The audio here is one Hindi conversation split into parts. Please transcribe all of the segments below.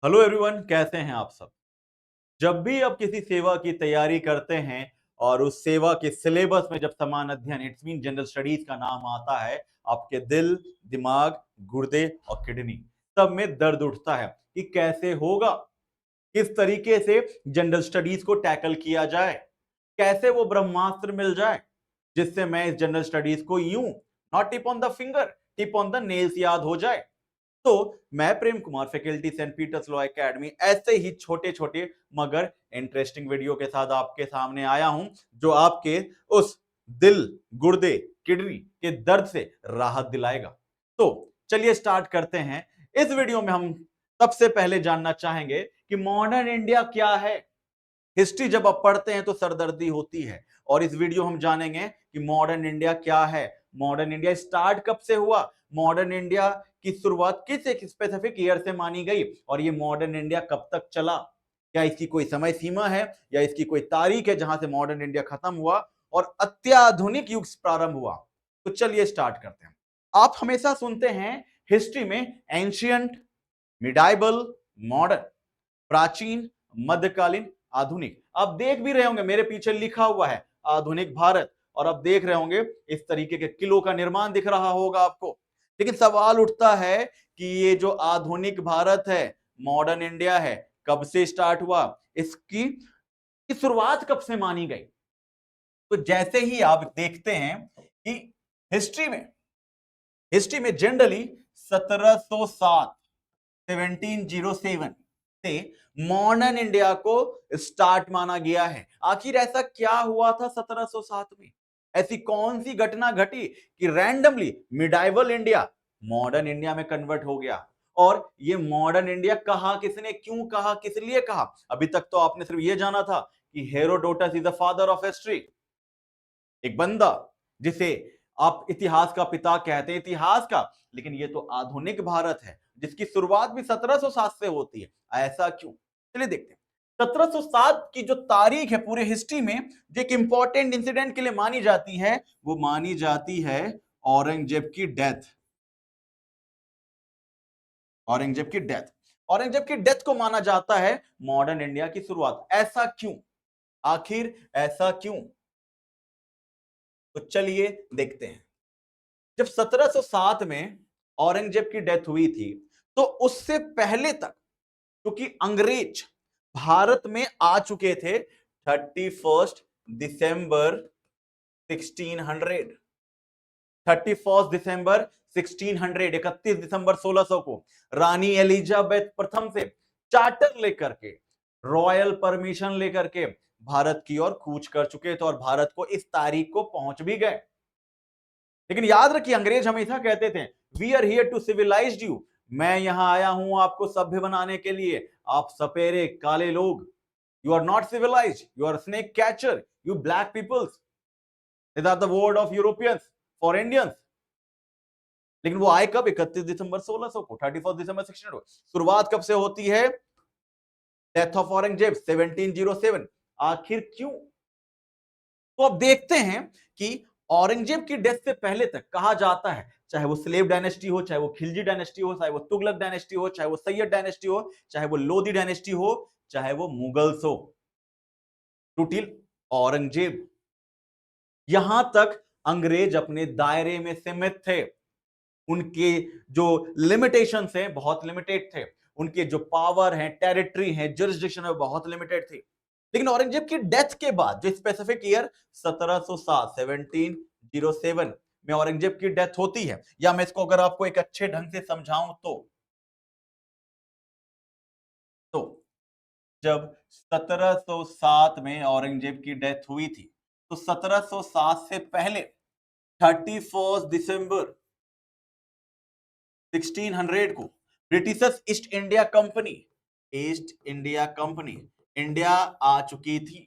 हेलो एवरीवन, कैसे हैं आप सब। जब भी आप किसी सेवा की तैयारी करते हैं और उस सेवा के सिलेबस में जब समान अध्ययन इट्स मीन जनरल स्टडीज का नाम आता है, आपके दिल, दिमाग, गुर्दे और किडनी सब में दर्द उठता है कि कैसे होगा, किस तरीके से जनरल स्टडीज को टैकल किया जाए, कैसे वो ब्रह्मास्त्र मिल जाए जिससे मैं इस जनरल स्टडीज को यूं not tip on the finger, tip on the nails याद हो जाए। तो मैं Prem Kumar, faculty Saint Peter's law academy, ऐसे ही छोटे छोटे मगर इंटरेस्टिंग वीडियो के साथ आपके सामने आया हूं जो आपके उस दिल, गुर्दे, किडनी के दर्द से राहत दिलाएगा। तो चलिए स्टार्ट करते हैं। इस वीडियो में हम सबसे पहले जानना चाहेंगे कि मॉडर्न इंडिया क्या है। हिस्ट्री जब आप पढ़ते हैं तो सरदर्दी होती है, और इस वीडियो हम जानेंगे कि मॉडर्न इंडिया क्या है, मॉडर्न इंडिया स्टार्ट कब से हुआ, मॉडर्न इंडिया की शुरुआत किस एक स्पेसिफिक ईयर से मानी गई, और ये मॉडर्न इंडिया कब तक चला, क्या इसकी कोई समय सीमा है या इसकी कोई तारीख है जहां से मॉडर्न इंडिया खत्म हुआ और अत्याधुनिक युग प्रारंभ हुआ। तो चलिए स्टार्ट करते हैं। आप हमेशा सुनते हैं हिस्ट्री में एंशियंट, मिडाइबल, मॉडर्न, प्राचीन, मध्यकालीन, आधुनिक। आप देख भी रहे होंगे मेरे पीछे लिखा हुआ है आधुनिक भारत, और आप देख रहे होंगे इस तरीके के किलों का निर्माण दिख रहा होगा आपको। लेकिन सवाल उठता है कि ये जो आधुनिक भारत है, मॉडर्न इंडिया है, कब से स्टार्ट हुआ, इसकी शुरुआत कब से मानी गई। तो जैसे ही आप देखते हैं कि हिस्ट्री में हिस्ट्री में जनरली 1707 1707 से मॉडर्न इंडिया को स्टार्ट माना गया है। आखिर ऐसा क्या हुआ था 1707 में, ऐसी कौन सी घटना घटी कि randomly medieval India modern India में कन्वर्ट हो गया। और ये मॉडर्न इंडिया कहा किसने, क्यों कहा, किस लिए कहा। अभी तक तो आपने सिर्फ ये जाना था कि Herodotus is the father of history, एक बंदा जिसे आप इतिहास का पिता कहते हैं, इतिहास का। लेकिन ये तो आधुनिक भारत है जिसकी शुरुआत भी 1707 से होती है। ऐसा क्यों, चलिए देखते हैं। 1707 की जो तारीख है पूरे हिस्ट्री में, जो एक इंपॉर्टेंट इंसिडेंट के लिए मानी जाती है, वो मानी जाती है औरंगजेब की डेथ। औरंगजेब की डेथ, औरंगजेब की डेथ को माना जाता है मॉडर्न इंडिया की शुरुआत। ऐसा क्यों, आखिर ऐसा क्यों, तो चलिए देखते हैं। जब 1707 में औरंगजेब की डेथ हुई थी, तो उससे पहले तक क्योंकि अंग्रेज भारत में आ चुके थे 31 दिसंबर 1600, 31 दिसंबर 1600, 31 दिसंबर 1600 को रानी एलिजाबेथ प्रथम से चार्टर लेकर के, रॉयल परमिशन लेकर के भारत की ओर कूच कर चुके थे, और भारत को इस तारीख को पहुंच भी गए। लेकिन याद रखिए, अंग्रेज हमेशा कहते थे we are here to civilize you, मैं यहां आया हूं आपको सभ्य बनाने के लिए। आप सपेरे काले लोग, you are not civilize, you are snake catcher, you black peoples, this are the word of Europeans for Indians. लेकिन वो आए कब, 31 दिसंबर 1600 को, 31 दिसंबर 1600। शुरुआत कब से होती है, डेथ ऑफ औरंगजेब 1707। आखिर क्यों, तो अब देखते हैं कि औरंगजेब की डेथ से पहले तक कहा जाता है, चाहे वो स्लेव डायनेस्टी हो, चाहे वो खिलजी डायनेस्टी हो, चाहे वो तुगलक डायनेस्टी हो, चाहे वो सैयद डायनेस्टी हो, चाहे वो लोधी डायनेस्टी हो, चाहे वो मुगल्स हो, टूटिल औरंगजेब, यहां तक अंग्रेज अपने दायरे में सीमित थे। उनके जो लिमिटेशंस हैं बहुत लिमिटेड थे, उनके जो पावर है, टेरिटरी है, जुरिस्डिक्शन है, बहुत लिमिटेड थी। लेकिन औरंगजेब की डेथ के बाद जो स्पेसिफिक ईयर 1707 1707 में औरंगजेब की डेथ होती है, या मैं इसको अगर आपको एक अच्छे ढंग से समझाऊं तो जब 1707 में औरंगजेब की डेथ हुई थी, तो 1707 से पहले 31 दिसंबर 1600 को Britishers East India company India आ चुकी थी।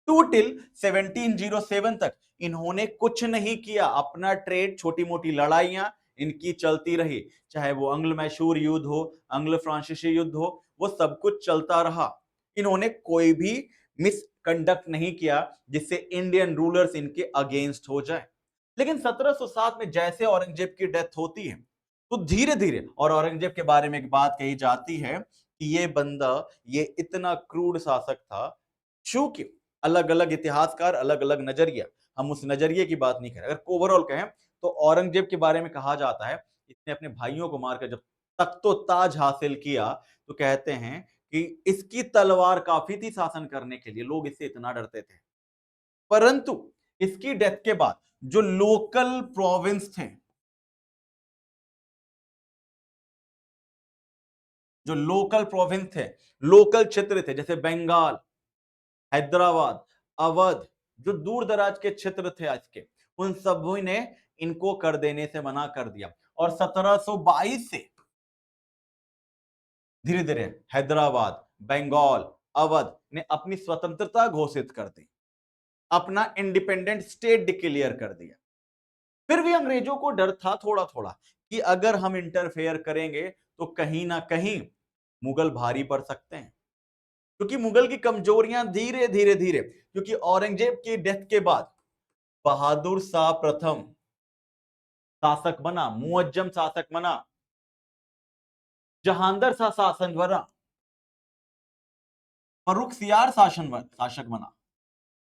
टू टिल 1707 तक इन्होंने कुछ नहीं किया, अपना ट्रेड, छोटी मोटी लड़ाइयां इनकी चलती रही, चाहे वो अंग्ल मैसूर युद्ध हो, अंग्ल फ्रांसीसी युद्ध हो, वो सब कुछ चलता रहा। इन्होंने कोई भी मिसकंडक्ट नहीं किया जिससे इंडियन रूलर्स इनके अगेंस्ट हो जाए। लेकिन 1707 में जैसे औरंगजेब की डेथ होती है, तो धीरे धीरे, और औरंगजेब के बारे में एक बात कही जाती है कि ये बंदा, ये इतना क्रूर शासक था, चूंकि अलग अलग इतिहासकार अलग अलग नजरिया, हम उस नजरिए की बात नहीं करें, अगर ओवरऑल कहें तो औरंगजेब के बारे में कहा जाता है इसने अपने भाइयों को मारकर जब तख्तो ताज हासिल किया, तो कहते हैं कि इसकी तलवार काफी थी शासन करने के लिए, लोग इससे इतना डरते थे। परंतु इसकी डेथ के बाद जो लोकल प्रोविंस थे, जो लोकल प्रोविंस थे, लोकल क्षेत्र थे, जैसे बंगाल, हैदराबाद, अवध, जो दूर दराज के क्षेत्र थे आज के, उन सभी ने इनको कर देने से मना कर दिया। और 1722 से धीरे धीरे हैदराबाद, बंगाल, अवध ने अपनी स्वतंत्रता घोषित कर दी, अपना इंडिपेंडेंट स्टेट डिक्लेयर कर दिया। फिर भी अंग्रेजों को डर था थोड़ा थोड़ा कि अगर हम इंटरफेयर करेंगे तो कहीं ना कहीं मुगल भारी पड़ सकते हैं, क्योंकि मुगल की कमजोरियां धीरे धीरे धीरे, क्योंकि औरंगजेब की डेथ के बाद बहादुर शाह प्रथम शासक बना, मुअज्जम शासक बना, जहांदर शाह शासन बना, फर्रुख सियार शासक बना।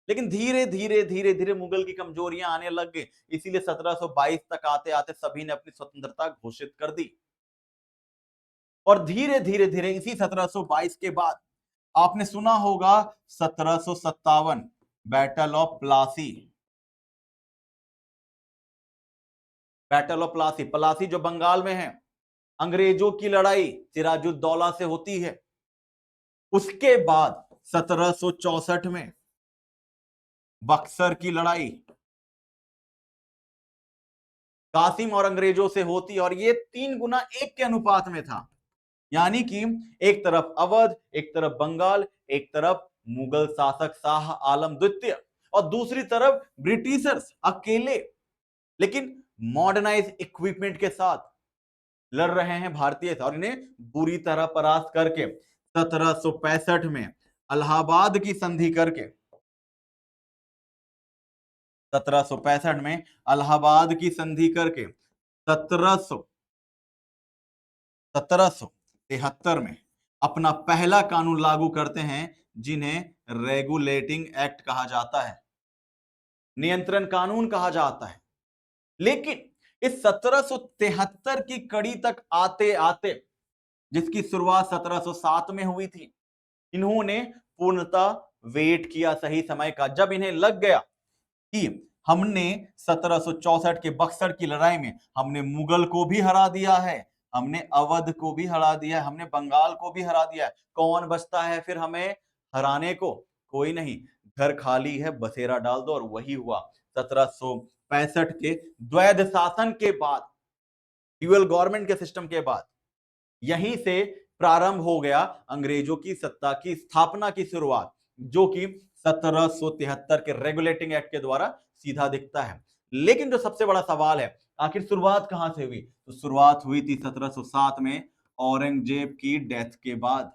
लेकिन धीरे धीरे धीरे धीरे मुगल की कमजोरियां आने लग गई, इसीलिए 1722 तक आते आते सभी ने अपनी स्वतंत्रता घोषित कर दी। और धीरे धीरे धीरे इसी 1722 के बाद आपने सुना होगा 1757 battle of Plassey. Battle of Plassey, Plassey जो बंगाल में है, अंग्रेजों की लड़ाई सिराजुद्दौला से होती है। उसके बाद 1764 में बक्सर की लड़ाई कासिम और अंग्रेजों से होती, और ये 3 गुना 1 के अनुपात में था। यानी कि एक तरफ अवध, एक तरफ बंगाल, एक तरफ मुगल शासक शाह आलम द्वितीय, और दूसरी तरफ ब्रिटिशर्स अकेले, लेकिन मॉडर्नाइज इक्विपमेंट के साथ लड़ रहे हैं भारतीय, और इन्हें बुरी तरह परास्त करके 1765 में इलाहाबाद की संधि करके, 1765 में इलाहाबाद की संधि करके 1773 में अपना पहला कानून लागू करते हैं, जिन्हें रेगुलेटिंग एक्ट कहा जाता है, नियंत्रण कानून कहा जाता है। लेकिन इस 1773 की कड़ी तक आते आते, जिसकी शुरुआत 1707 में हुई थी, इन्होंने पूर्णतः वेट किया सही समय का। जब इन्हें लग गया कि हमने 1764 के बक्सर की लड़ाई में हमने मुगल को भी हरा दिया है, हमने अवध को भी हरा दिया है, हमने बंगाल को भी हरा दिया है, कौन बचता है फिर हमें हराने को? कोई नहीं, घर खाली है, बसेरा डाल दो। और वही हुआ 1765 के द्वैध शासन के बाद, ड्यूअल गवर्नमेंट के सिस्टम के बाद, यहीं से प्रारंभ हो गया अंग्रेजों की सत्ता की स्थापना की शुरुआत, जो कि 1773 के रेगुलेटिंग एक्ट के द्वारा सीधा दिखता है। लेकिन जो सबसे बड़ा सवाल है, आखिर शुरुआत कहां से हुई? तो शुरुआत हुई थी 1707 में औरंगजेब की डेथ के बाद।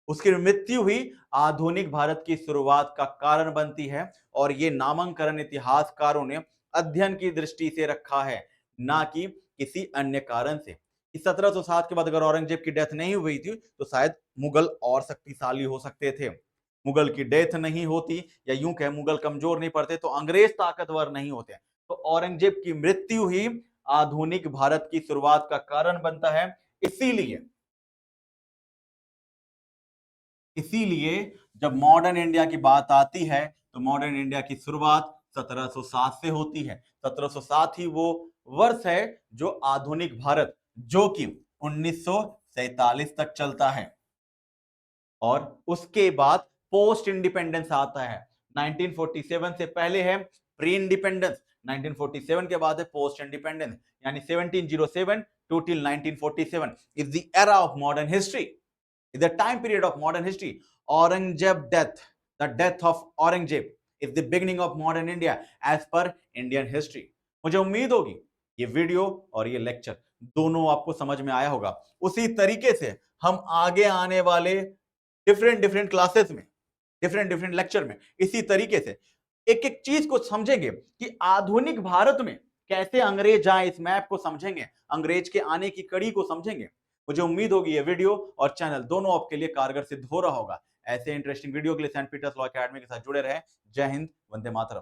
उसकी मृत्यु हुई आधुनिक भारत की शुरुआत का कारण बनती है, और यह नामांकन इतिहासकारों ने अध्ययन की दृष्टि से रखा है, ना कि किसी अन्य कारण से। 1707 के बाद अगर औरंगजेब की डेथ नहीं हुई थी तो शायद मुगल और शक्तिशाली हो सकते थे। मुगल की डेथ नहीं होती, या यूं कहें मुगल कमजोर नहीं पड़ते, तो अंग्रेज ताकतवर नहीं होते। तो औरंगजेब की मृत्यु ही आधुनिक भारत की शुरुआत का कारण बनता है। इसीलिए इसीलिए जब मॉडर्न इंडिया की बात आती है, तो मॉडर्न इंडिया की शुरुआत 1707 से होती है। 1707 ही वो वर्ष है जो आधुनिक भारत, जो कि 1947 तक चलता है। और उसके बाद पोस्ट इंडिपेंडेंस आता है। 1947 से पहले है प्री इंडिपेंडेंस, 1947 के बाद है पोस्ट इंडिपेंडेंस, यानी 1707 to till 1947 is the era of modern history, is the time period of modern history. Aurangzeb death, the death of Aurangzeb is the beginning of modern India as per Indian history. मुझे उम्मीद होगी ये वीडियो और ये लेक्चर दोनों आपको समझ में आया होगा। उसी तरीके से हम आगे आने वाले डिफरेंट डिफरेंट क्लासेस में, डिफरेंट डिफरेंट लेक्चर में इसी तरीके से एक एक चीज को समझेंगे कि आधुनिक भारत में कैसे अंग्रेज आए इस मैप को समझेंगे, अंग्रेज के आने की कड़ी को समझेंगे। मुझे उम्मीद होगी ये वीडियो और चैनल दोनों आपके लिए कारगर सिद्ध हो रहा होगा। ऐसे इंटरेस्टिंग वीडियो के लिए सेंट पीटर्स लॉ एकेडमी के साथ जुड़े रहे। जय हिंद, वंदे मातरम।